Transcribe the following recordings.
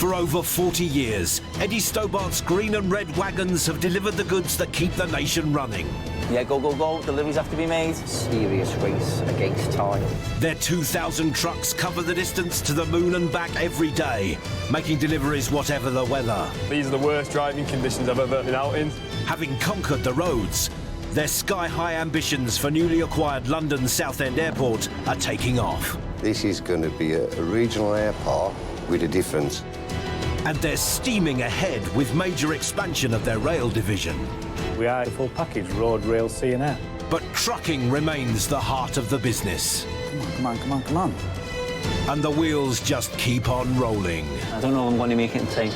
For over 40 years, Eddie Stobart's green and red wagons have delivered the goods that keep the nation running. Yeah, go, go, go. Deliveries have to be made. Serious race against time. Their 2,000 trucks cover the distance to the moon and back every day, making deliveries whatever the weather. These are the worst driving conditions I've ever been out in. Having conquered the roads, their sky-high ambitions for newly acquired London Southend Airport are taking off. This is going to be a regional airport with a difference. And they're steaming ahead with major expansion of their rail division. We are a full package, road, rail, sea and air. But trucking remains the heart of the business. Come on, come on, come on, come on. And the wheels just keep on rolling. I don't know if I'm going to make it in time.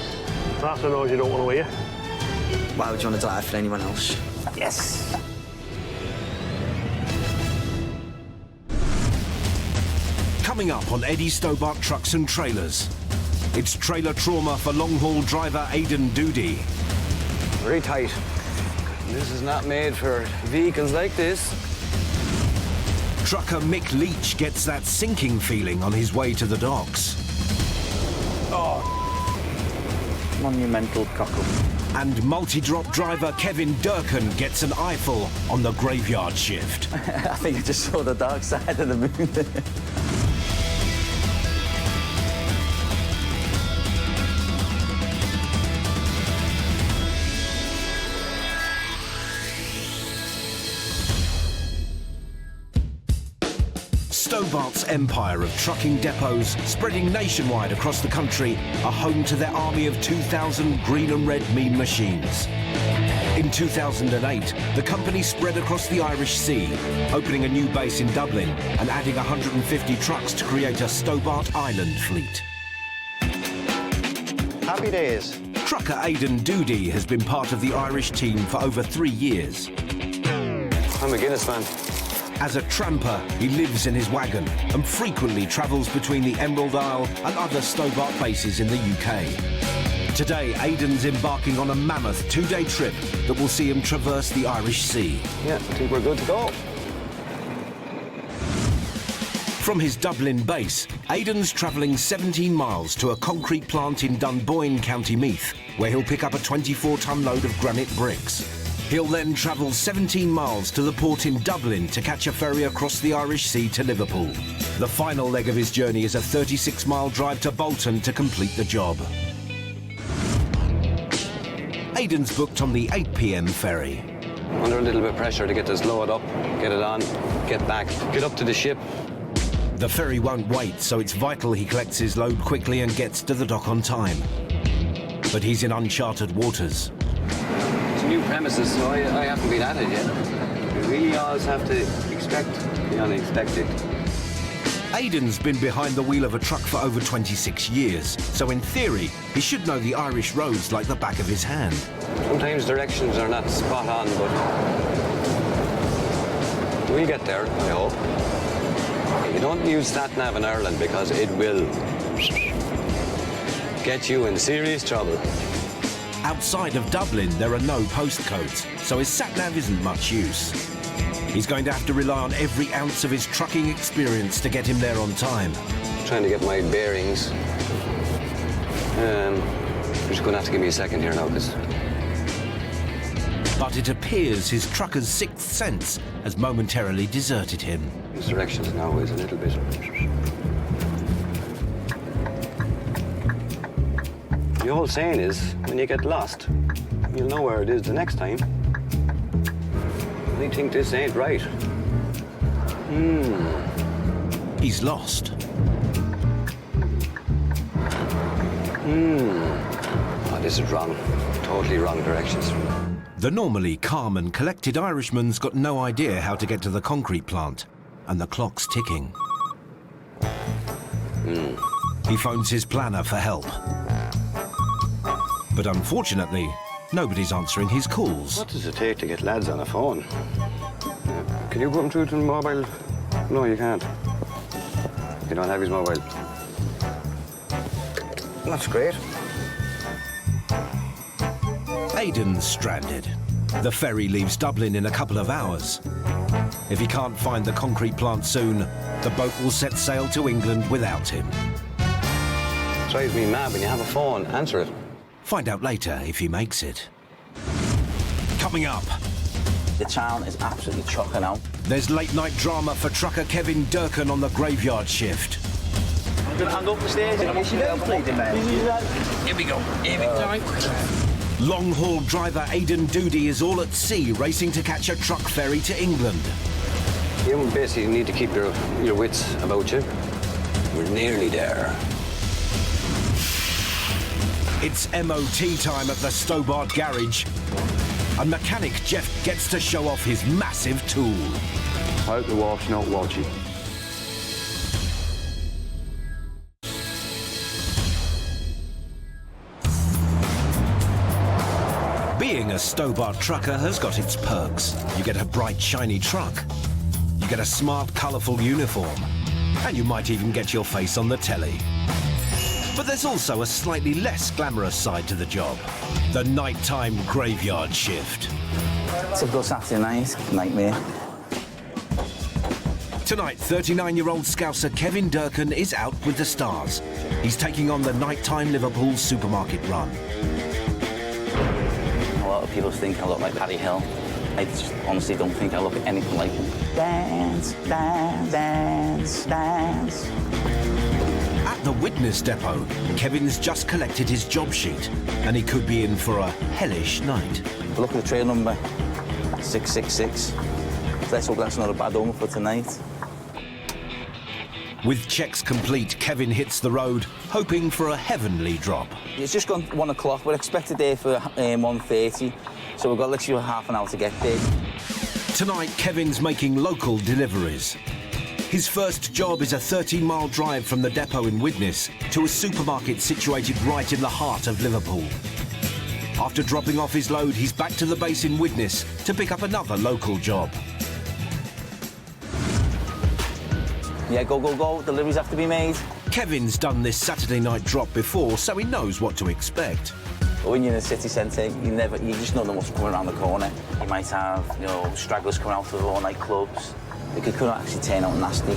That's the noise you don't want to hear. Why would you want to drive for anyone else? Yes! Coming up on Eddie Stobart Trucks and Trailers, it's trailer trauma for long-haul driver Aiden Doody. Very tight. This is not made for vehicles like this. Trucker Mick Leech gets that sinking feeling on his way to the docks. Monumental cockle. And multi-drop driver Kevin Durcan gets an eyeful on the graveyard shift. I think I just saw the dark side of the moon. Stobart's empire of trucking depots, spreading nationwide across the country, are home to their army of 2,000 green and red mean machines. In 2008, the company spread across the Irish Sea, opening a new base in Dublin and adding 150 trucks to create a Stobart Island fleet. Happy days. Trucker Aiden Doody has been part of the Irish team for over 3 years. I'm a Guinness man. As a tramper, he lives in his wagon and frequently travels between the Emerald Isle and other Stobart bases in the UK. Today, Aiden's embarking on a mammoth 2-day trip that will see him traverse the Irish Sea. Yeah, I think we're good to go. From his Dublin base, Aiden's travelling 17 miles to a concrete plant in Dunboyne, County Meath, where he'll pick up a 24-ton load of granite bricks. He'll then travel 17 miles to the port in Dublin to catch a ferry across the Irish Sea to Liverpool. The final leg of his journey is a 36-mile drive to Bolton to complete the job. Aiden's booked on the 8 p.m. ferry. Under a little bit of pressure to get this load up, get it on, get back, get up to the ship. The ferry won't wait, so it's vital he collects his load quickly and gets to the dock on time. But he's in uncharted waters. It's new premises, so I haven't been at it yet. We really always have to expect the unexpected. Aiden's been behind the wheel of a truck for over 26 years, so in theory, he should know the Irish roads like the back of his hand. Sometimes directions are not spot on, but we'll get there, I hope. You don't use sat-nav in Ireland because it will get you in serious trouble. Outside of Dublin, there are no postcodes, so his sat-nav isn't much use. He's going to have to rely on every ounce of his trucking experience to get him there on time. Trying to get my bearings. You're just going to have to give me a second here now, because... But it appears his trucker's sixth sense has momentarily deserted him. His directions now is a little bit... The old saying is, when you get lost, you'll know where it is the next time. I think this ain't right. He's lost. Oh, this is wrong. Totally wrong directions. The normally calm and collected Irishman's got no idea how to get to the concrete plant, and the clock's ticking. He phones his planner for help. But unfortunately, nobody's answering his calls. What does it take to get lads on a phone? Can you put him through to the mobile? No, you can't. You don't have his mobile. That's great. Aiden's stranded. The ferry leaves Dublin in a couple of hours. If he can't find the concrete plant soon, the boat will set sail to England without him. Drives me mad when you have a phone. Answer it. Find out later if he makes it. Coming up, The town is absolutely chocker out. there's late-night drama for trucker Kevin Durcan on the graveyard shift. Hand up the stairs. Here we go. Here we go. Long-haul driver Aiden Doody is all at sea racing to catch a truck ferry to England. You basically need to keep your wits about you. We're nearly there. It's MOT time at the Stobart garage. And mechanic Jeff gets to show off his massive tool. Hope the wife's not watching. Being a Stobart trucker has got its perks. You get a bright, shiny truck. You get a smart, colourful uniform. And you might even get your face on the telly. But there's also a slightly less glamorous side to the job. The nighttime graveyard shift. Typical Saturday night. Nightmare. Tonight, 39-year-old Scouser Kevin Durcan is out with the stars. He's taking on the nighttime Liverpool supermarket run. A lot of people think I look like Paddy Hill. I just honestly don't think I look anything like him. Dance, dance, dance, dance. At the witness depot, Kevin's just collected his job sheet, and he could be in for a hellish night. Look at the trail number, 666. Let's hope that's not a bad omen for tonight. With checks complete, Kevin hits the road, hoping for a heavenly drop. It's just gone 1 o'clock. We're expected there for 1:30, so we've got literally half an hour to get there. Tonight, Kevin's making local deliveries. His first job is a 13-mile drive from the depot in Widnes to a supermarket situated right in the heart of Liverpool. After dropping off his load, he's back to the base in Widnes to pick up another local job. Yeah, go, go, go. Deliveries have to be made. Kevin's done this Saturday night drop before, so he knows what to expect. But when you're in the city centre, you just don't know what's coming around the corner. You might have, stragglers coming out of all-night clubs. It could actually turn out nasty.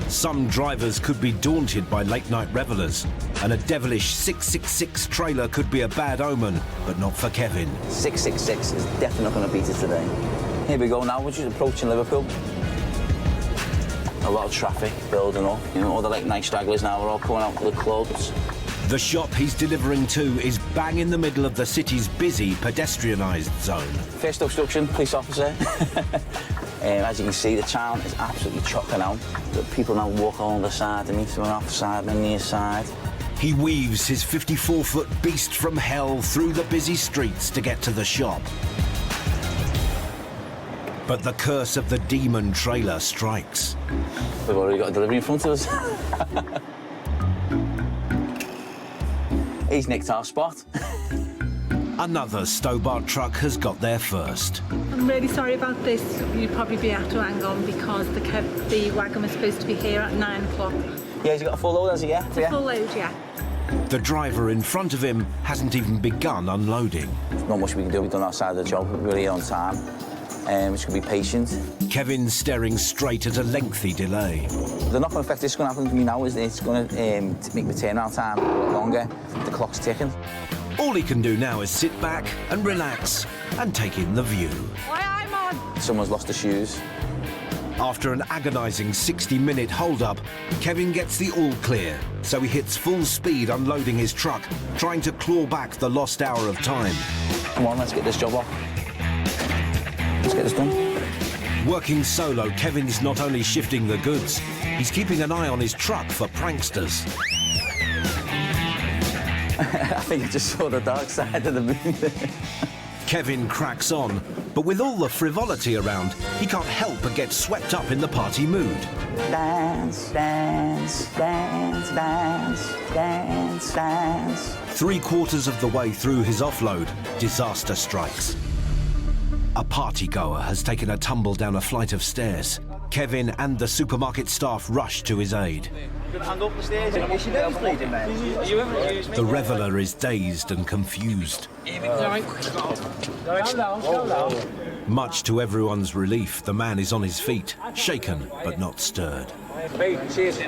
Some drivers could be daunted by late-night revellers, and a devilish 666 trailer could be a bad omen, but not for Kevin. 666 is definitely not going to beat it today. Here we go now, we're just approaching Liverpool. A lot of traffic building up. All the late-night stragglers now are all coming out to the clubs. The shop he's delivering to is bang in the middle of the city's busy pedestrianised zone. First obstruction, police officer. As you can see, the town is absolutely chocker out. The people now walk along the side of me, so we're off the side and near side. He weaves his 54-foot beast from hell through the busy streets to get to the shop. But the curse of the demon trailer strikes. We've already got a delivery in front of us. He's nicked our spot. Another Stobart truck has got there first. I'm really sorry about this. You'd probably be have to hang on because the wagon was supposed to be here at 9 o'clock. Yeah, he's got a full load, has he? Yeah. It's a full load, yeah. The driver in front of him hasn't even begun unloading. There's not much we can do. We've done our side of the job. We're here on time. We're just going to be patient. Kevin's staring straight at a lengthy delay. The knock-on effect that's going to happen to me now is it's going to make the turnaround time a lot longer. The clock's ticking. All he can do now is sit back and relax and take in the view. I'm on! Someone's lost their shoes. After an agonising 60-minute hold-up, Kevin gets the all clear, so he hits full speed unloading his truck, trying to claw back the lost hour of time. Come on, let's get this job off. Let's get this done. Working solo, Kevin's not only shifting the goods, he's keeping an eye on his truck for pranksters. I think I just saw the dark side of the moon. Kevin cracks on, but with all the frivolity around, he can't help but get swept up in the party mood. Dance, dance, dance, dance, dance, dance. 3/4 of the way through his offload, disaster strikes. A partygoer has taken a tumble down a flight of stairs. Kevin and the supermarket staff rush to his aid. Hand up the stairs. The reveller is dazed and confused. Much to everyone's relief, the man is on his feet, shaken but not stirred. Hey, cheers.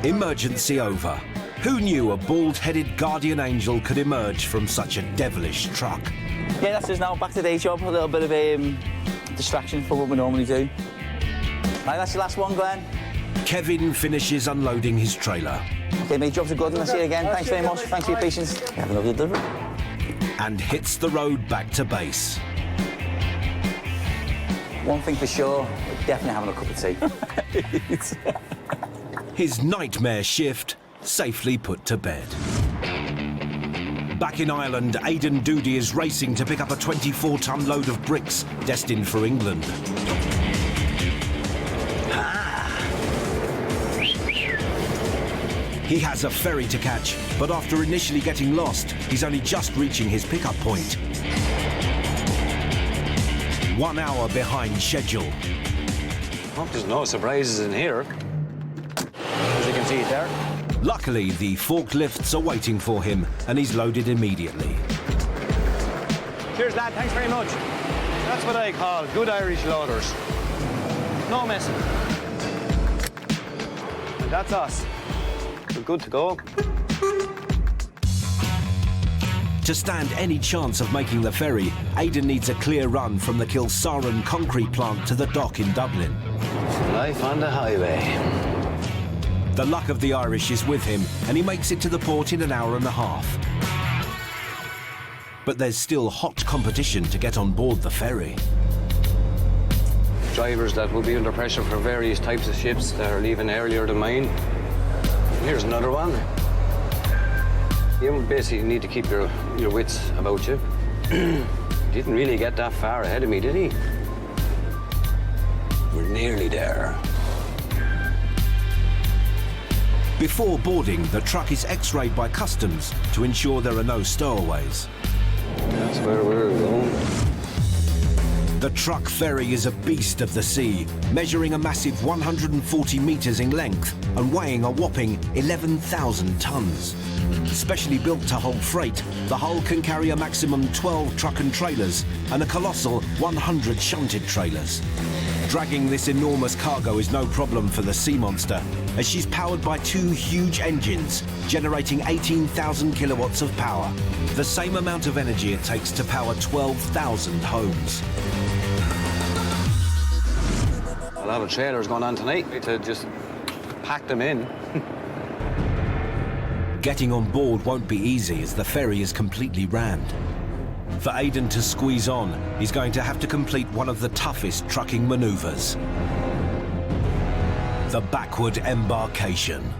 Emergency over. Who knew a bald-headed guardian angel could emerge from such a devilish truck? Yeah, that's us now. Back to day job. A little bit of distraction from what we normally do. Right, that's your last one, Glenn. Kevin finishes unloading his trailer. Okay, mate, jobs are good, and I'll see you again. Thanks very much. Thanks for your patience. Have a lovely delivery. And hits the road back to base. One thing for sure, we're definitely having a cup of tea. His nightmare shift safely put to bed. Back in Ireland, Aiden Doody is racing to pick up a 24-ton load of bricks destined for England. He has a ferry to catch, but after initially getting lost, he's only just reaching his pickup point. 1 hour behind schedule. Hope there's no surprises in here. As you can see there. Luckily, the forklifts are waiting for him, and he's loaded immediately. Cheers, lad. Thanks very much. That's what I call good Irish loaders. No messing. And that's us. We're good to go. To stand any chance of making the ferry, Aiden needs a clear run from the Kilsaran concrete plant to the dock in Dublin. Life on the highway. The luck of the Irish is with him, and he makes it to the port in an hour and a half. But there's still hot competition to get on board the ferry. Drivers that will be under pressure for various types of ships that are leaving earlier than mine. Here's another one. You basically need to keep your wits about you. Didn't really get that far ahead of me, did he? We're nearly there. Before boarding, the truck is x-rayed by customs to ensure there are no stowaways. That's where we're going. The truck ferry is a beast of the sea, measuring a massive 140 metres in length and weighing a whopping 11,000 tonnes. Specially built to hold freight, the hull can carry a maximum 12 truck and trailers and a colossal 100 shunted trailers. Dragging this enormous cargo is no problem for the sea monster, as she's powered by 2 huge engines, generating 18,000 kilowatts of power, the same amount of energy it takes to power 12,000 homes. A lot of trailers going on tonight to just pack them in. Getting on board won't be easy as the ferry is completely rammed. For Aiden to squeeze on, he's going to have to complete one of the toughest trucking manoeuvres. The backward embarkation.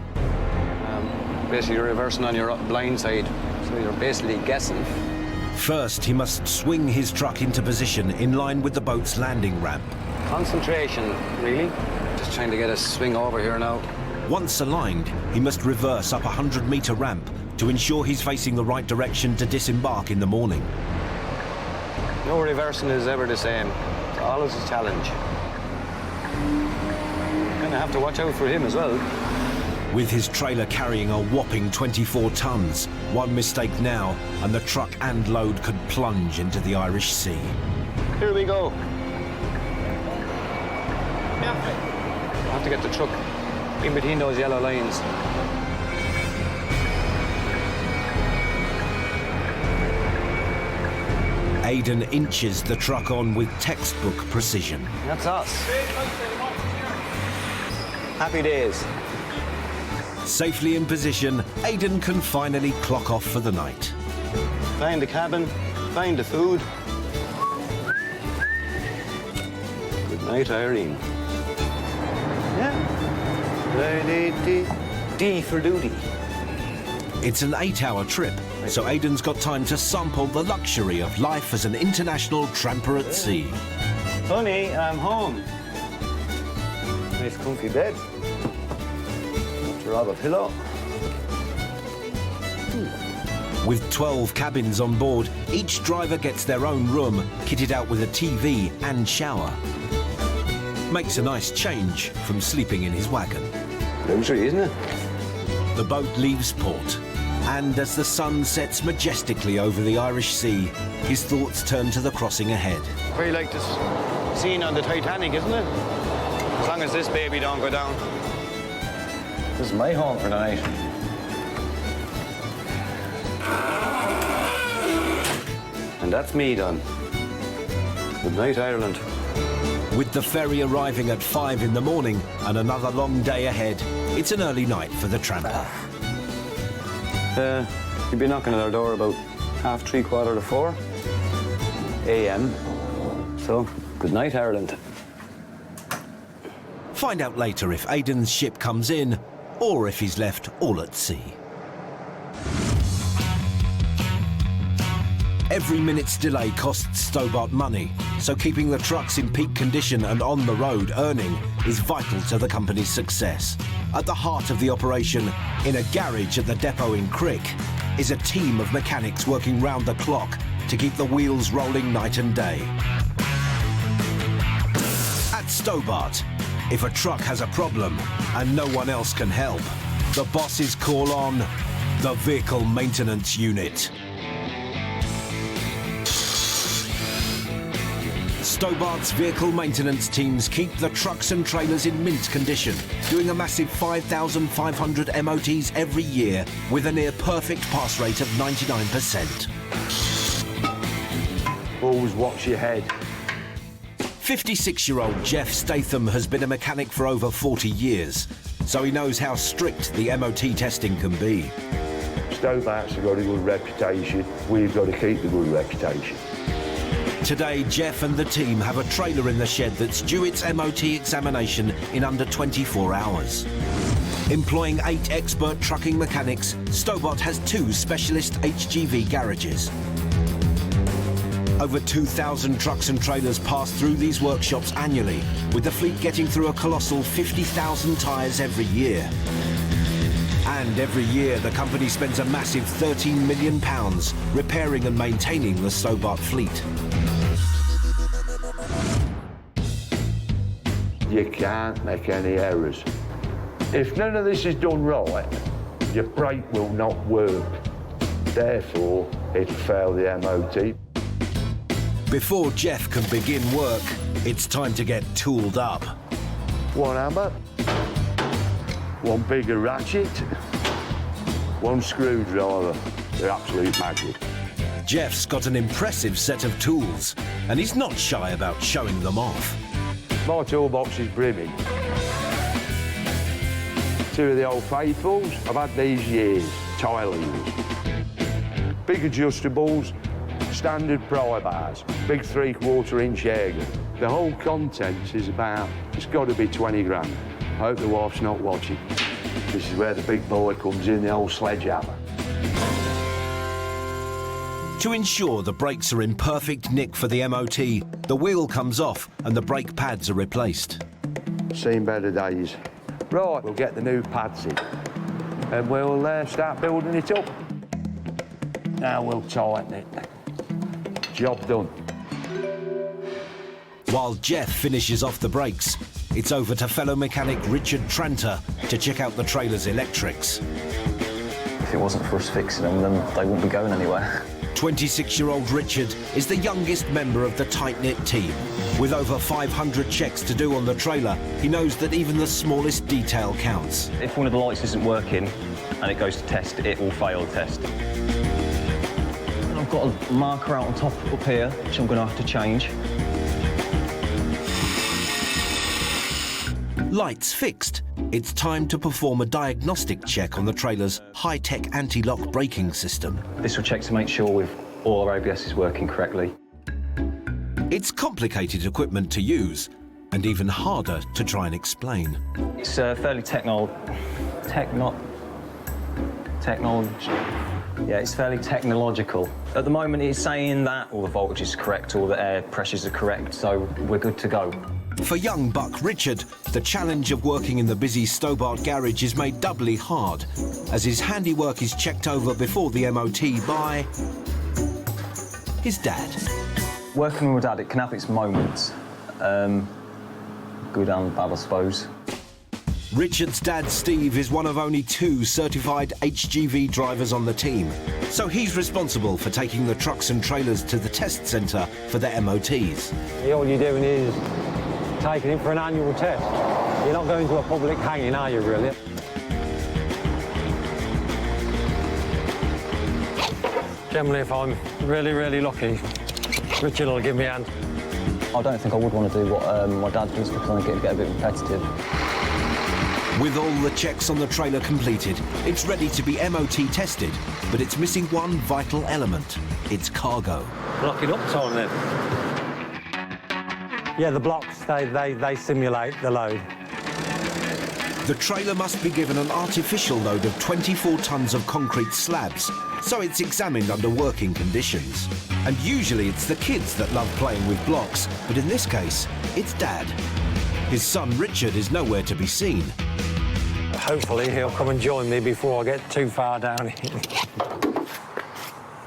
Basically, you're reversing on your blind side, so you're basically guessing. First, he must swing his truck into position in line with the boat's landing ramp. Concentration, really. Just trying to get a swing over here now. Once aligned, he must reverse up a 100-metre ramp to ensure he's facing the right direction to disembark in the morning. No reversing is ever the same. It's always a challenge. You're gonna have to watch out for him as well. With his trailer carrying a whopping 24 tonnes, one mistake now, and the truck and load could plunge into the Irish Sea. Here we go. I have to get the truck in between those yellow lines. Aiden inches the truck on with textbook precision. That's us. Happy days. Safely in position, Aiden can finally clock off for the night. Find the cabin, find the food. Good night, Irene. Yeah. D for duty. It's an 8-hour trip, so Aiden's got time to sample the luxury of life as an international tramper at sea. Honey, I'm home. Nice comfy bed. Rob a pillow. With 12 cabins on board, each driver gets their own room, kitted out with a TV and shower. Makes a nice change from sleeping in his wagon. Luxury, isn't it? The boat leaves port. And as the sun sets majestically over the Irish Sea, his thoughts turn to the crossing ahead. Very like this scene on the Titanic, isn't it? As long as this baby don't go down. This is my home for the night. And that's me done. Good night, Ireland. With the ferry arriving at 5 in the morning and another long day ahead, it's an early night for the tramper. You'll be knocking at our door about 3:30, 4 a.m. So, good night, Ireland. Find out later if Aiden's ship comes in or if he's left all at sea. Every minute's delay costs Stobart money, so keeping the trucks in peak condition and on the road earning is vital to the company's success. At the heart of the operation, in a garage at the depot in Crick, is a team of mechanics working round the clock to keep the wheels rolling night and day. At Stobart, if a truck has a problem and no one else can help, the bosses call on the Vehicle Maintenance Unit. Stobart's vehicle maintenance teams keep the trucks and trailers in mint condition, doing a massive 5,500 MOTs every year with a near-perfect pass rate of 99%. Always watch your head. 56-year-old Jeff Statham has been a mechanic for over 40 years, so he knows how strict the MOT testing can be. Stobart's have got a good reputation. We've got to keep the good reputation. Today, Jeff and the team have a trailer in the shed that's due its MOT examination in under 24 hours. Employing 8 expert trucking mechanics, Stobart has 2 specialist HGV garages. Over 2,000 trucks and trailers pass through these workshops annually, with the fleet getting through a colossal 50,000 tyres every year. And every year, the company spends a massive £13 million repairing and maintaining the Stobart fleet. You can't make any errors. If none of this is done right, your brake will not work. Therefore, it'll fail the MOT. Before Jeff can begin work, it's time to get tooled up. One hammer, one bigger ratchet, one screwdriver. They're absolute magic. Jeff's got an impressive set of tools, and he's not shy about showing them off. My toolbox is brimming. 2 of the old faithfuls, I've had these years, tilings. Big adjustables, standard pry bars, big 3/4 inch air gun. The whole contents is about, it's got to be 20 grand. I hope the wife's not watching. This is where the big boy comes in, the old sledgehammer. To ensure the brakes are in perfect nick for the MOT, the wheel comes off and the brake pads are replaced. Seen better days. Right, we'll get the new pads in and we'll start building it up. Now we'll tighten it. Job done. While Jeff finishes off the brakes, it's over to fellow mechanic Richard Tranter to check out the trailer's electrics. If it wasn't for us fixing them, then they wouldn't be going anywhere. 26-year-old Richard is the youngest member of the tight-knit team. With over 500 checks to do on the trailer, he knows that even the smallest detail counts. If one of the lights isn't working and it goes to test, it will fail the test. And I've got a marker out on top up here, which I'm going to have to change. Lights fixed. It's time to perform a diagnostic check on the trailer's high-tech anti-lock braking system. This will check to make sure all our ABS is working correctly. It's complicated equipment to use, and even harder to try and explain. It's fairly it's fairly technological. At the moment, it's saying that all the voltage is correct, all the air pressures are correct, so we're good to go. For young buck Richard, the challenge of working in the busy Stobart garage is made doubly hard, as his handiwork is checked over before the MOT by his dad. Working with Dad, it can have its moments. Good and bad, I suppose. Richard's dad, Steve, is one of only 2 certified HGV drivers on the team, so he's responsible for taking the trucks and trailers to the test centre for their MOTs. All you're doing is taking it for an annual test. You're not going to a public hanging, are you, really? Generally, if I'm really, really lucky, Richard will give me a hand. I don't think I would want to do what my dad does because I get a bit repetitive. With all the checks on the trailer completed, it's ready to be MOT tested, but it's missing one vital element, its cargo. Blocking up time then. Yeah, the blocks, they simulate the load. The trailer must be given an artificial load of 24 tonnes of concrete slabs, so it's examined under working conditions. And usually it's the kids that love playing with blocks, but in this case, it's Dad. His son Richard is nowhere to be seen. Hopefully he'll come and join me before I get too far down here.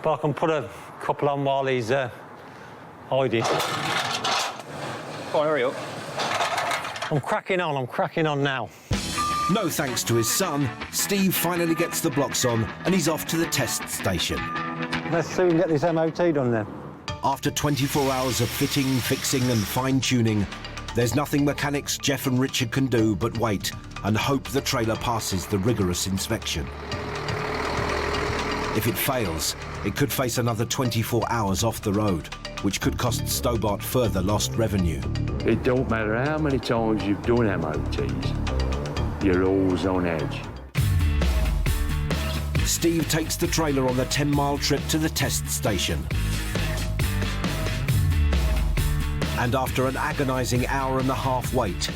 But I can put a couple on while he's hiding. Go on, hurry up. I'm cracking on now. No thanks to his son, Steve finally gets the blocks on and he's off to the test station. Let's soon get this MOT done then. After 24 hours of fitting, fixing and fine-tuning, there's nothing mechanics Jeff and Richard can do but wait and hope the trailer passes the rigorous inspection. If it fails, it could face another 24 hours off the road, which could cost Stobart further lost revenue. It don't matter how many times you've done MOTs, you're always on edge. Steve takes the trailer on the 10-mile trip to the test station. And after an agonising hour-and-a-half wait,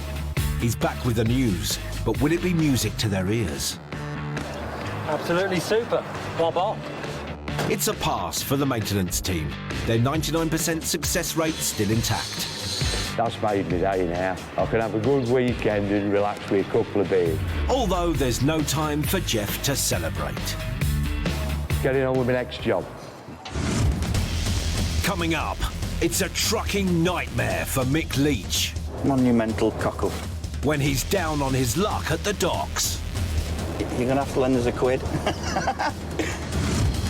he's back with the news. But will it be music to their ears? Absolutely super. Bob. It's a pass for the maintenance team. Their 99% success rate still intact. That's made me day now. I can have a good weekend and relax with a couple of beers. Although there's no time for Jeff to celebrate. Getting on with my next job. Coming up, it's a trucking nightmare for Mick Leech. Monumental cockle. When he's down on his luck at the docks. You're gonna have to lend us a quid.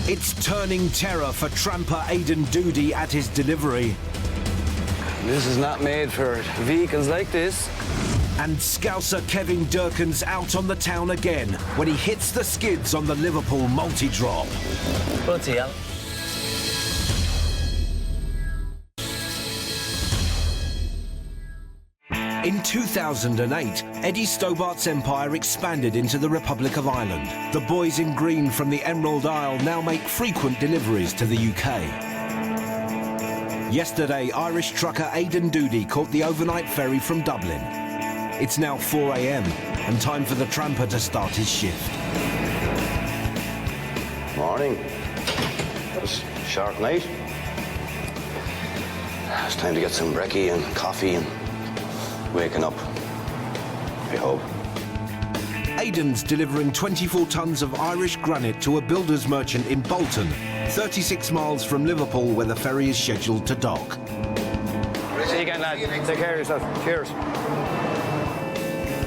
It's turning terror for tramper Aiden Doody at his delivery. This is not made for vehicles like this. And Scouser Kevin Durcan's out on the town again when he hits the skids on the Liverpool multi-drop. Bloody hell. In 2008, Eddie Stobart's empire expanded into the Republic of Ireland. The boys in green from the Emerald Isle now make frequent deliveries to the UK. Yesterday, Irish trucker Aiden Doody caught the overnight ferry from Dublin. It's now 4 a.m. and time for the tramper to start his shift. Morning. It's a short night. It's time to get some brekkie and coffee and waking up, I hope. Aiden's delivering 24 tonnes of Irish granite to a builder's merchant in Bolton, 36 miles from Liverpool, where the ferry is scheduled to dock. See you again, lad. Take care of yourself. Cheers.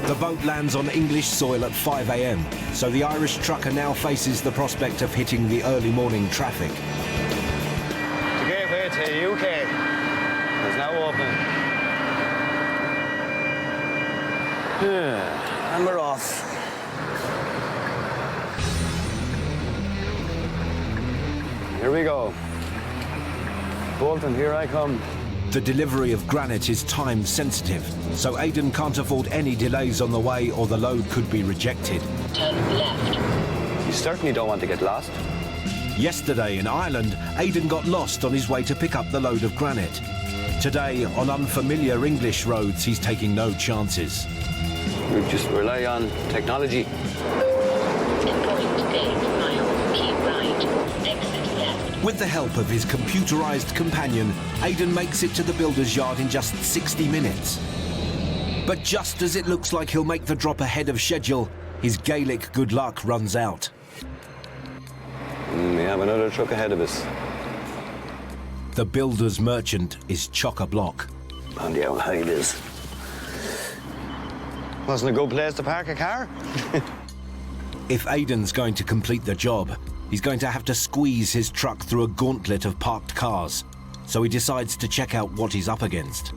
The boat lands on English soil at 5 a.m, so the Irish trucker now faces the prospect of hitting the early morning traffic. The gateway to the UK is now open. And we're off. Here we go. Bolton, here I come. The delivery of granite is time sensitive, so Aiden can't afford any delays on the way or the load could be rejected. Turn left. You certainly don't want to get lost. Yesterday in Ireland, Aiden got lost on his way to pick up the load of granite. Today, on unfamiliar English roads, he's taking no chances. We just rely on technology. In 0.8 miles, keep right. Exit left. With the help of his computerized companion, Aiden makes it to the builder's yard in just 60 minutes. But just as it looks like he'll make the drop ahead of schedule, his Gaelic good luck runs out. We have another truck ahead of us. The builder's merchant is chock-a-block. On the old high it is. Wasn't a good place to park a car. If Aiden's going to complete the job, he's going to have to squeeze his truck through a gauntlet of parked cars. So he decides to check out what he's up against.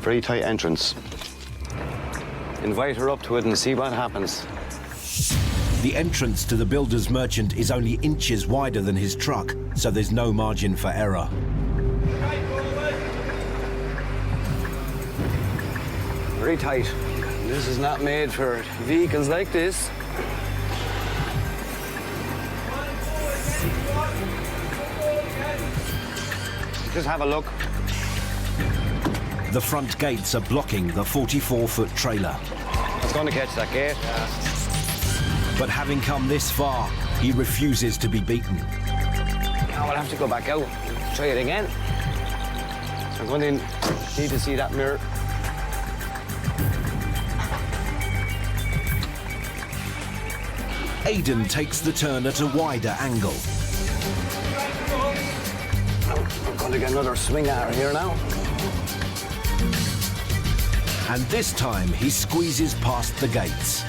Very tight entrance. Invite her up to it and see what happens. The entrance to the builder's merchant is only inches wider than his truck, so there's no margin for error. Very tight. This is not made for vehicles like this. Just have a look. The front gates are blocking the 44-foot trailer. It's going to catch that gate. But having come this far, he refuses to be beaten. Now I'll have to go back out, try it again. So I'm going to need to see that mirror. Aiden takes the turn at a wider angle. I'm going to get another swing at her here now. And this time he squeezes past the gates.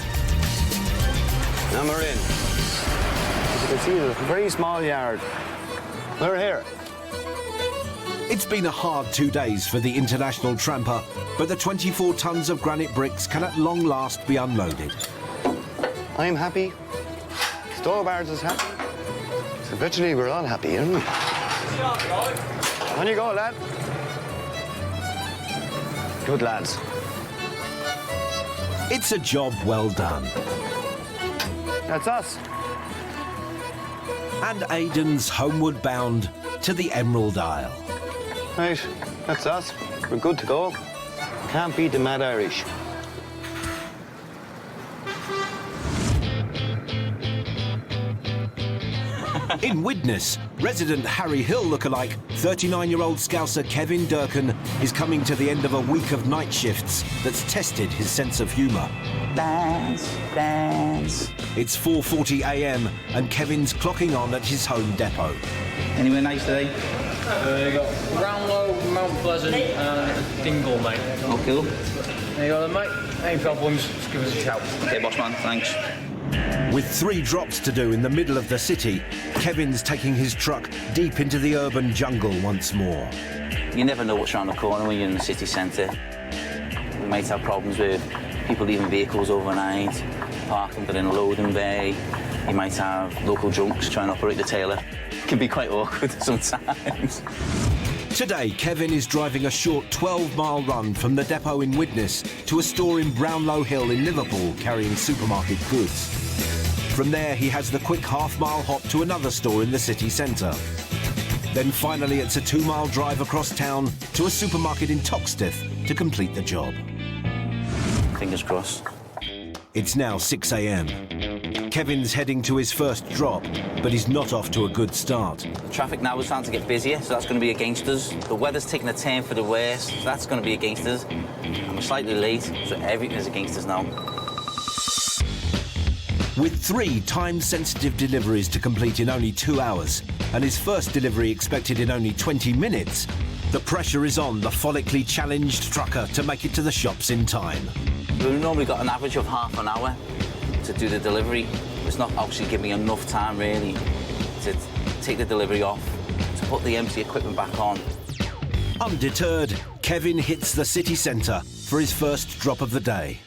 Now we're in. As you can see, it's a very small yard. We're here. It's been a hard 2 days for the international tramper, but the 24 tons of granite bricks can at long last be unloaded. I'm happy. Stobart is happy. So virtually we're all happy, aren't we? On you go, lad. Good lads. It's a job well done. That's us. And Aiden's homeward bound to the Emerald Isle. Right, that's us. We're good to go. Can't beat the Mad Irish. In Widnes, resident Harry Hill lookalike, 39-year-old Scouser Kevin Durcan is coming to the end of a week of night shifts that's tested his sense of humour. Dance, dance. It's 4:40 a.m. and Kevin's clocking on at his home depot. Anywhere nice today? You got Brownlow, Mount Pleasant, and Dingle, mate. Oh, cool. There you go, then, mate. Any problems, just give us a shout. Okay, boss man, thanks. With 3 drops to do in the middle of the city, Kevin's taking his truck deep into the urban jungle once more. You never know what's around the corner when you're in the city centre. We might have problems with people leaving vehicles overnight, parking in a loading bay. You might have local drunks trying to operate the trailer. It can be quite awkward sometimes. Today, Kevin is driving a short 12-mile run from the depot in Widnes to a store in Brownlow Hill in Liverpool carrying supermarket goods. From there, he has the quick half-mile hop to another store in the city centre. Then finally, it's a 2-mile drive across town to a supermarket in Toxteth to complete the job. Fingers crossed. It's now 6 a.m. Kevin's heading to his first drop, but he's not off to a good start. The traffic now is starting to get busier, so that's going to be against us. The weather's taking a turn for the worse, so that's going to be against us. I'm slightly late, so everything is against us now. With 3 time-sensitive deliveries to complete in only 2 hours, and his first delivery expected in only 20 minutes, the pressure is on the follically challenged trucker to make it to the shops in time. We've normally got an average of half an hour to do the delivery. It's not obviously giving me enough time, really, to take the delivery off, to put the empty equipment back on. Undeterred, Kevin hits the city centre for his first drop of the day.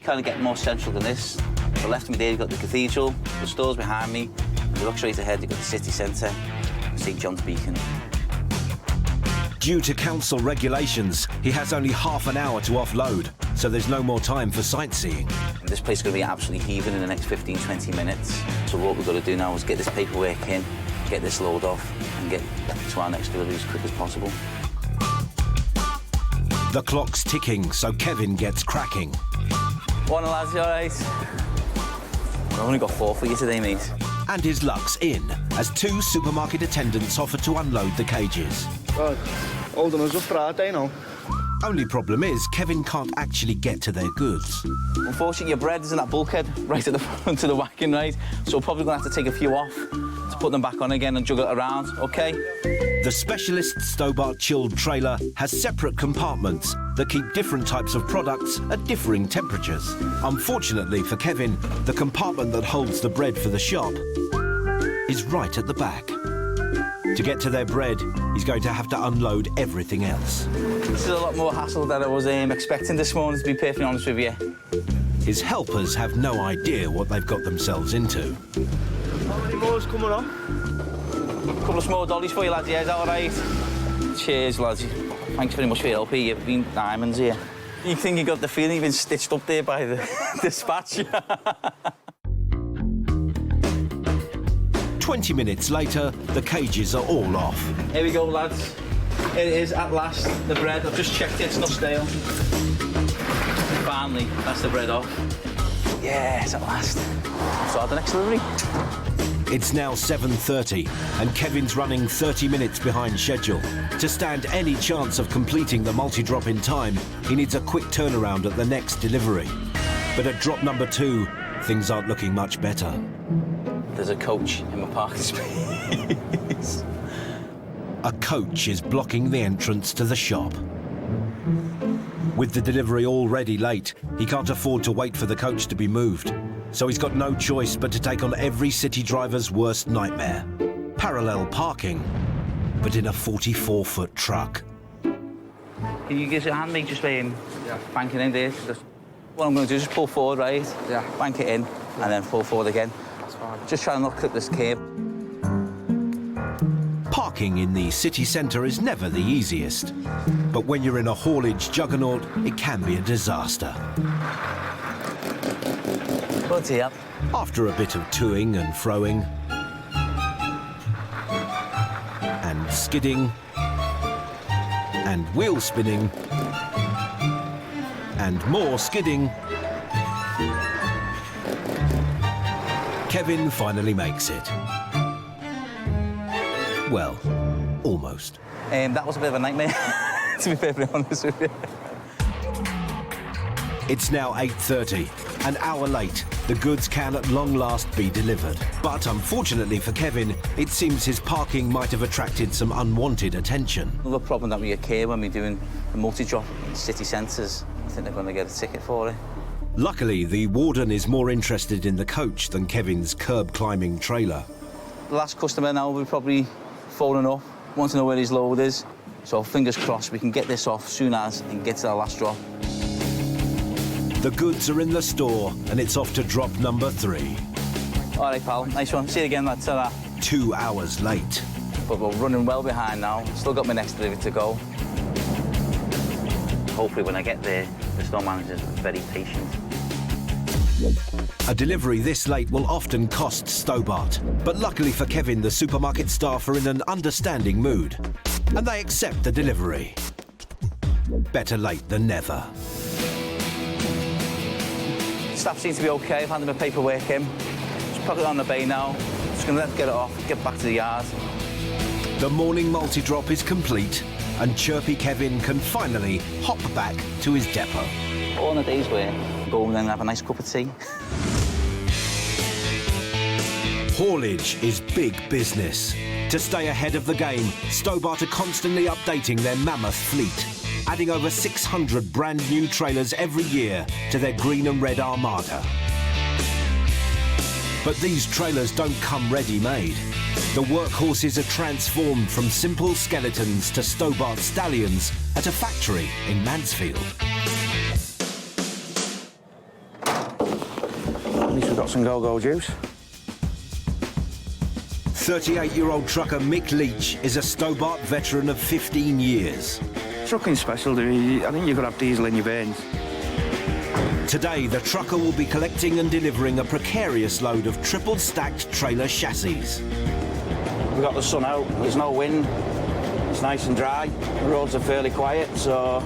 Kind of get more central than this. To the left of me there, you've got the cathedral, the stores behind me. If you look straight ahead, you've got the city centre, St John's Beacon. Due to council regulations, he has only half an hour to offload, so there's no more time for sightseeing. And this place is going to be absolutely heaving in the next 15, 20 minutes. So what we've got to do now is get this paperwork in, get this load off, and get to our next delivery as quick as possible. The clock's ticking, so Kevin gets cracking. Morning, lads, you all right? I've only got 4 for you today, mate. And his luck's in, as 2 supermarket attendants offer to unload the cages. Right, holding us up Friday now. Only problem is, Kevin can't actually get to their goods. Unfortunately, your bread is in that bulkhead right at the front of the wagon, right? So we're probably going to have to take a few off to put them back on again and juggle it around, OK? The specialist Stobart chilled trailer has separate compartments that keep different types of products at differing temperatures. Unfortunately for Kevin, the compartment that holds the bread for the shop is right at the back. To get to their bread, he's going to have to unload everything else. This is a lot more hassle than I was expecting this morning, to be perfectly honest with you. His helpers have no idea what they've got themselves into. How many more's coming on? A couple of small dollies for you, lads, yeah, is that all right? Cheers, lads. Thanks very much for your help here. You've been diamonds here. You think you got the feeling you've been stitched up there by the dispatch? 20 minutes later, the cages are all off. Here we go, lads. It is, at last, the bread. I've just checked it, it's not stale. Finally, that's the bread off. Yes, at last. Start the next delivery. It's now 7:30 and Kevin's running 30 minutes behind schedule. To stand any chance of completing the multi-drop in time, he needs a quick turnaround at the next delivery. But at drop number 2, things aren't looking much better. There's a coach in my parking space. A coach is blocking the entrance to the shop. With the delivery already late, he can't afford to wait for the coach to be moved. So he's got no choice but to take on every city driver's worst nightmare. Parallel parking, but in a 44-foot truck. Can you give us a hand, mate, just banking in there? What I'm going to do is just pull forward, right? Yeah. Bank it in, and then pull forward again. That's fine. Just try and not clip this curb. Parking in the city centre is never the easiest. But when you're in a haulage juggernaut, it can be a disaster. Up. After a bit of toing and froing, and skidding, and wheel spinning, and more skidding, Kevin finally makes it. Well, almost. That was a bit of a nightmare, to be perfectly honest with you. It's now 8:30, an hour late. The goods can at long last be delivered. But unfortunately for Kevin, it seems his parking might have attracted some unwanted attention. Another problem that we occur when we're doing the multi-drop in city centres. I think they're going to get a ticket for it. Luckily, the warden is more interested in the coach than Kevin's curb-climbing trailer. The last customer now will be probably phoning up, want to know where his load is. So fingers crossed we can get this off soon as and get to the last drop. The goods are in the store and it's off to drop number 3. All right, pal. Nice one. See you again, lads. 2 hours late. But we're running well behind now. Still got my next delivery to go. Hopefully when I get there, the store manager's very patient. A delivery this late will often cost Stobart. But luckily for Kevin, the supermarket staff are in an understanding mood. And they accept the delivery. Better late than never. Staff seems to be OK. I've handed my paperwork in. Just put it on the bay now. Just going to get it off, get back to the yard. The morning multi-drop is complete and chirpy Kevin can finally hop back to his depot. All in a day's work. Go and then have a nice cup of tea. Haulage is big business. To stay ahead of the game, Stobart are constantly updating their mammoth fleet, adding over 600 brand new trailers every year to their green and red armada. But these trailers don't come ready-made. The workhorses are transformed from simple skeletons to Stobart stallions at a factory in Mansfield. At least we've got some go-go juice. 38-year-old trucker Mick Leech is a Stobart veteran of 15 years. Trucking special, I think you've got to have diesel in your veins. Today, the trucker will be collecting and delivering a precarious load of triple-stacked trailer chassis. We've got the sun out, there's no wind, it's nice and dry, the roads are fairly quiet, so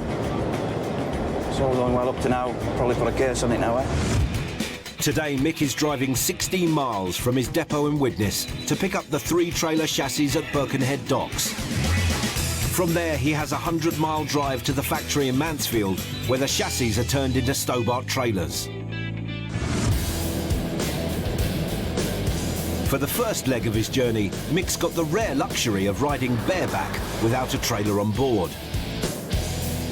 it's all going well up to now. Probably put a curse on it now, eh? Today, Mick is driving 16 miles from his depot in Widnes to pick up the 3 trailer chassis at Birkenhead Docks. From there, he has a 100-mile drive to the factory in Mansfield, where the chassis are turned into Stobart trailers. For the first leg of his journey, Mick's got the rare luxury of riding bareback without a trailer on board.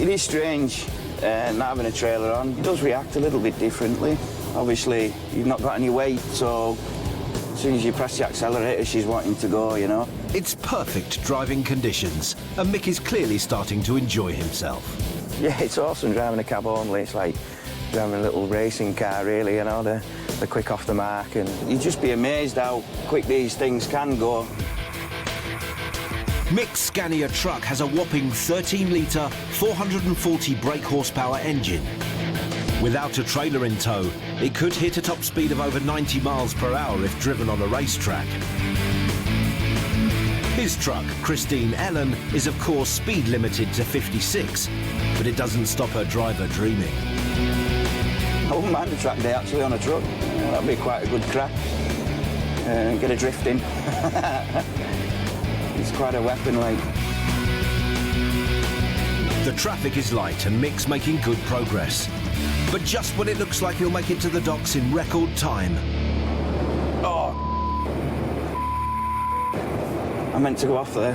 It is strange not having a trailer on. It does react a little bit differently. Obviously, you've not got any weight, so as soon as you press the accelerator, she's wanting to go, you know. It's perfect driving conditions, and Mick is clearly starting to enjoy himself. Yeah, it's awesome driving a cab only. It's like driving a little racing car, really, you know, they're quick off the mark, and you'd just be amazed how quick these things can go. Mick's Scania truck has a whopping 13-litre, 440 brake horsepower engine. Without a trailer in tow, it could hit a top speed of over 90 miles per hour if driven on a racetrack. His truck, Christine Ellen, is of course speed limited to 56, but it doesn't stop her driver dreaming. I wouldn't mind a track day actually on a truck. That'd be quite a good crack. Get a drift in. It's quite a weapon, like. The traffic is light and Mick's making good progress. But just when it looks like he'll make it to the docks in record time. Oh! I meant to go off there.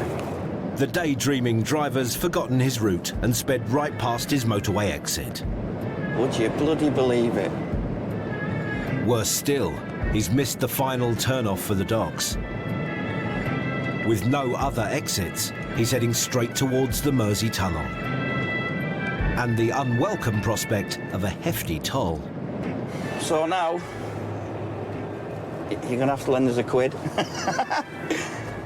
The daydreaming driver's forgotten his route and sped right past his motorway exit. Would you bloody believe it? Worse still, he's missed the final turn-off for the docks. With no other exits, he's heading straight towards the Mersey Tunnel. And the unwelcome prospect of a hefty toll. So now, you're going to have to lend us a quid.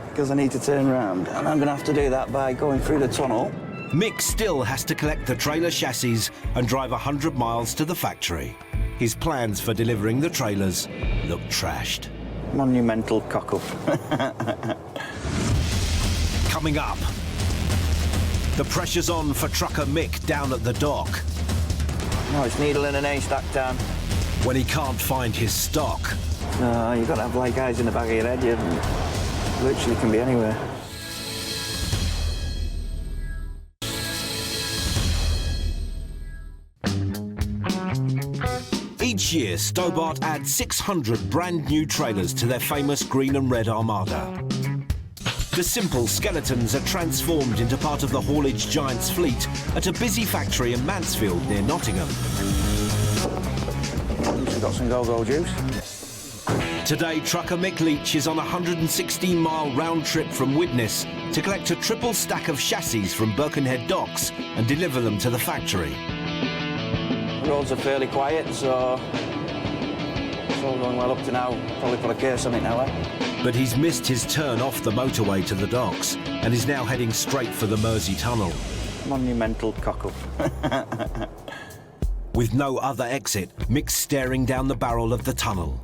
Because I need to turn around. And I'm going to have to do that by going through the tunnel. Mick still has to collect the trailer chassis and drive 100 miles to the factory. His plans for delivering the trailers look trashed. Monumental cock-up. Coming up, the pressure's on for trucker Mick down at the dock. No, it's needle in an haystack time. When he can't find his stock. No, you've got to have like eyes in the back of your head. You literally can be anywhere. Each year, Stobart adds 600 brand new trailers to their famous green and red armada. The simple skeletons are transformed into part of the Haulage Giants fleet at a busy factory in Mansfield near Nottingham. We've got some go-go juice. Today, trucker Mick Leech is on a 116-mile round trip from Widnes to collect a triple stack of chassis from Birkenhead docks and deliver them to the factory. The roads are fairly quiet, so it's all going well up to now. Probably put a curse on it now, eh? But he's missed his turn off the motorway to the docks and is now heading straight for the Mersey Tunnel. Monumental cock-up. With no other exit, Mick's staring down the barrel of the tunnel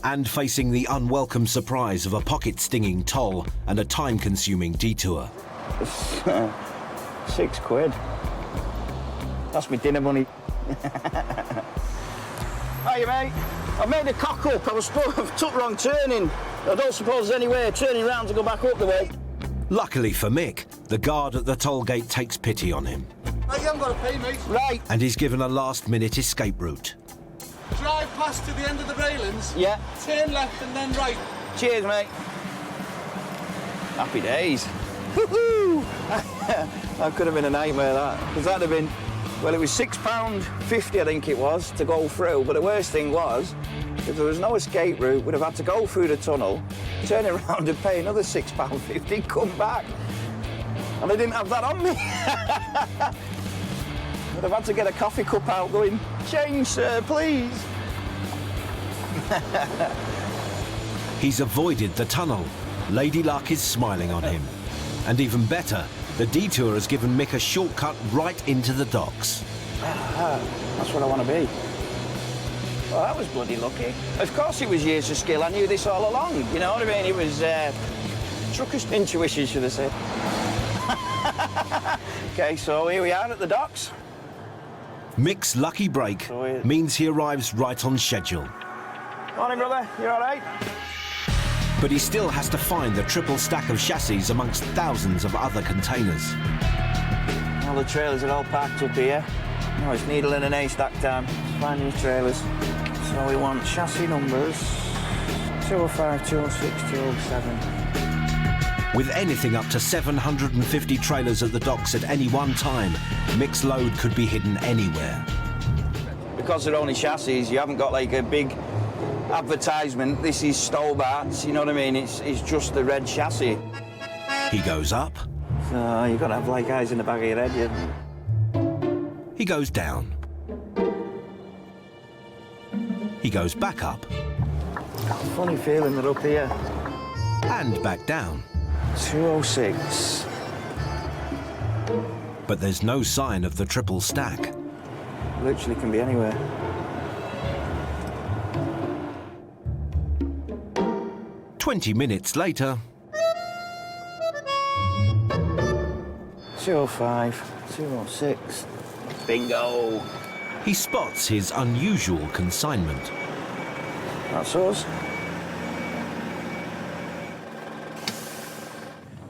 and facing the unwelcome surprise of a pocket-stinging toll and a time-consuming detour. £6. That's my dinner money. Hiya, mate. I made a cock up. I took wrong turning. I don't suppose there's any way of turning round to go back up the way. Luckily for Mick, the guard at the toll gate takes pity on him. I haven't got to pay, mate. Right. And he's given a last-minute escape route. Drive past to the end of the railings. Yeah. Turn left and then right. Cheers, mate. Happy days. Woohoo! That could have been a nightmare, that. Because that'd have been... Well, it was £6.50, I think it was, to go through. But the worst thing was, if there was no escape route, we'd have had to go through the tunnel, turn around and pay another £6.50, come back. And I didn't have that on me. I'd have had to get a coffee cup out going, change, sir, please. He's avoided the tunnel. Lady Luck is smiling on him. And even better, the detour has given Mick a shortcut right into the docks. That's what I want to be. Well, that was bloody lucky. Of course it was years of skill. I knew this all along, you know what I mean? It was trucker's intuition, should I say. OK, so here we are at the docks. Mick's lucky break means he arrives right on schedule. Morning, brother. You all right? But he still has to find the triple stack of chassis amongst thousands of other containers. All the trailers are all parked up here. No, it's needle in an haystack time. Finding the trailers. So we want chassis numbers 205, 206, 207. With anything up to 750 trailers at the docks at any one time, Mick's load could be hidden anywhere. Because they're only chassis, you haven't got like a big advertisement. This is Stobart's, you know what I mean? It's just the red chassis. He goes up. So you've got to have like eyes in the back of your head, yeah. He goes down. He goes back up. Funny feeling they're up here. And back down. 206. But there's no sign of the triple stack. Literally can be anywhere. "20 minutes later. 205, 206. Bingo! He spots his unusual consignment. That's us.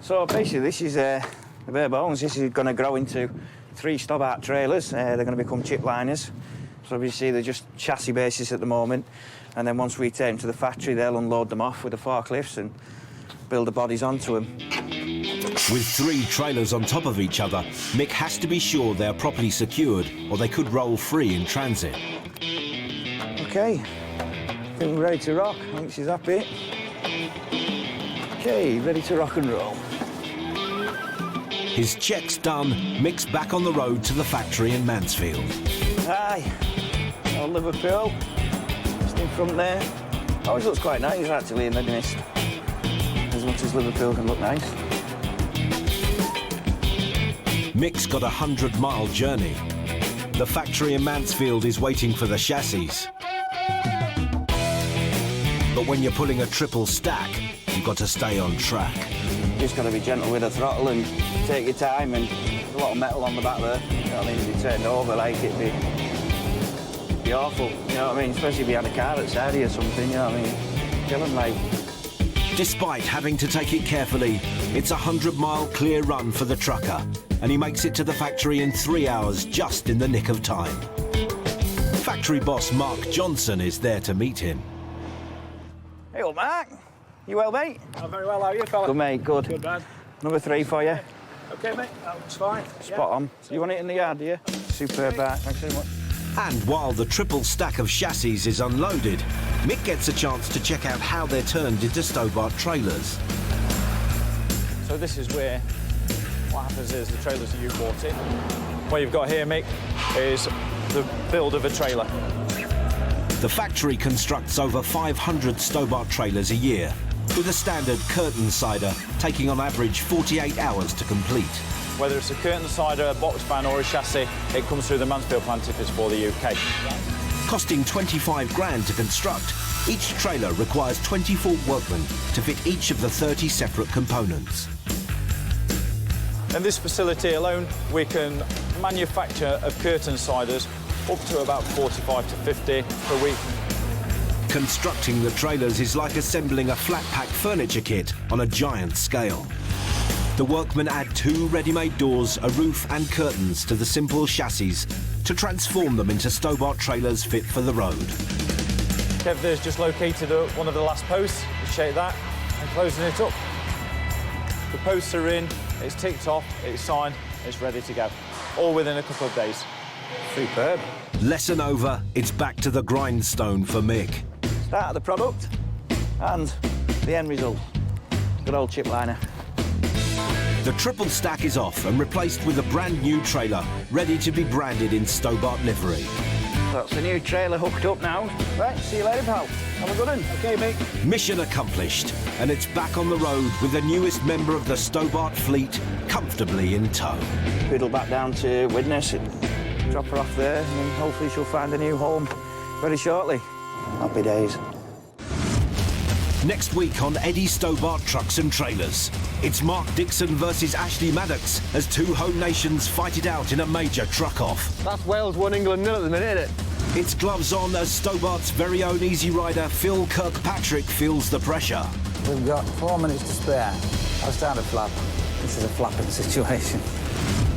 So basically this is the bare bones. This is going to grow into 3 Stobart trailers. They're going to become chip liners. So obviously they're just chassis basis at the moment. And then once we take them to the factory, they'll unload them off with the forklifts and build the bodies onto them. With 3 trailers on top of each other, Mick has to be sure they're properly secured or they could roll free in transit. OK, I think we're ready to rock. I think she's happy. OK, ready to rock and roll. His check's done, Mick's back on the road to the factory in Mansfield. Hi, old Liverpool, just in front there. Always looks quite nice actually in the mist. As much as Liverpool can look nice. Mick's got a 100-mile journey. The factory in Mansfield is waiting for the chassis. But when you're pulling a triple stack, you've got to stay on track. Just got to be gentle with the throttle and take your time, and there's a lot of metal on the back there. You know what I mean? If you turned over, like, it'd be awful. You know what I mean? Especially if you had a car at side of you or something, you know what I mean? Kill 'em, like. Despite having to take it carefully, it's a 100-mile clear run for the trucker, and he makes it to the factory in 3 hours, just in the nick of time. Factory boss Mark Johnson is there to meet him. Hey, old Mark. You well, mate? I'm very well, how are you, fella? Good, mate, good. Good, man. Number 3 for you. OK, mate, that looks fine. Spot on. You want it in the yard, do you? Superb, Mark. Thanks very much. And while the triple stack of chassis is unloaded, Mick gets a chance to check out how they're turned into Stobart trailers. So this is where what happens is the trailers that you bought in. What you've got here, Mick, is the build of a trailer. The factory constructs over 500 Stobart trailers a year, with a standard curtain sider taking on average 48 hours to complete. Whether it's a curtain sider, a box van or a chassis, it comes through the Mansfield plant if it's for the UK. Costing 25 grand to construct, each trailer requires 24 workmen to fit each of the 30 separate components. In this facility alone, we can manufacture of curtain siders up to about 45 to 50 per week. Constructing the trailers is like assembling a flat-pack furniture kit on a giant scale. The workmen add 2 ready-made doors, a roof and curtains to the simple chassis to transform them into Stobart trailers fit for the road. Kev there's just located one of the last posts. Just shake that and closing it up. The posts are in, it's ticked off, it's signed, it's ready to go. All within a couple of days. Superb. Lesson over, it's back to the grindstone for Mick. Start of the product and the end result. Good old chip liner. The triple stack is off and replaced with a brand new trailer, ready to be branded in Stobart livery. That's the new trailer hooked up now. Right, see you later, pal. Have a good one. OK, mate. Mission accomplished, and it's back on the road with the newest member of the Stobart fleet comfortably in tow. Fiddle back down to Widnes, drop her off there, and then hopefully she'll find a new home very shortly. Happy days. Next week on Eddie Stobart Trucks and Trailers, it's Mark Dixon versus Ashley Maddox as 2 home nations fight it out in a major truck-off. That's Wales 1, England 0 at the minute, isn't it? It's gloves on as Stobart's very own easy rider Phil Kirkpatrick feels the pressure. We've got 4 minutes to spare. I'll start a flap. This is a flapping situation.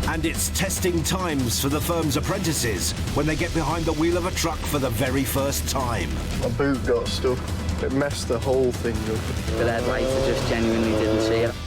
And it's testing times for the firm's apprentices when they get behind the wheel of a truck for the very first time. My boot got stuck. It messed the whole thing up. The headlights, I just genuinely didn't see it.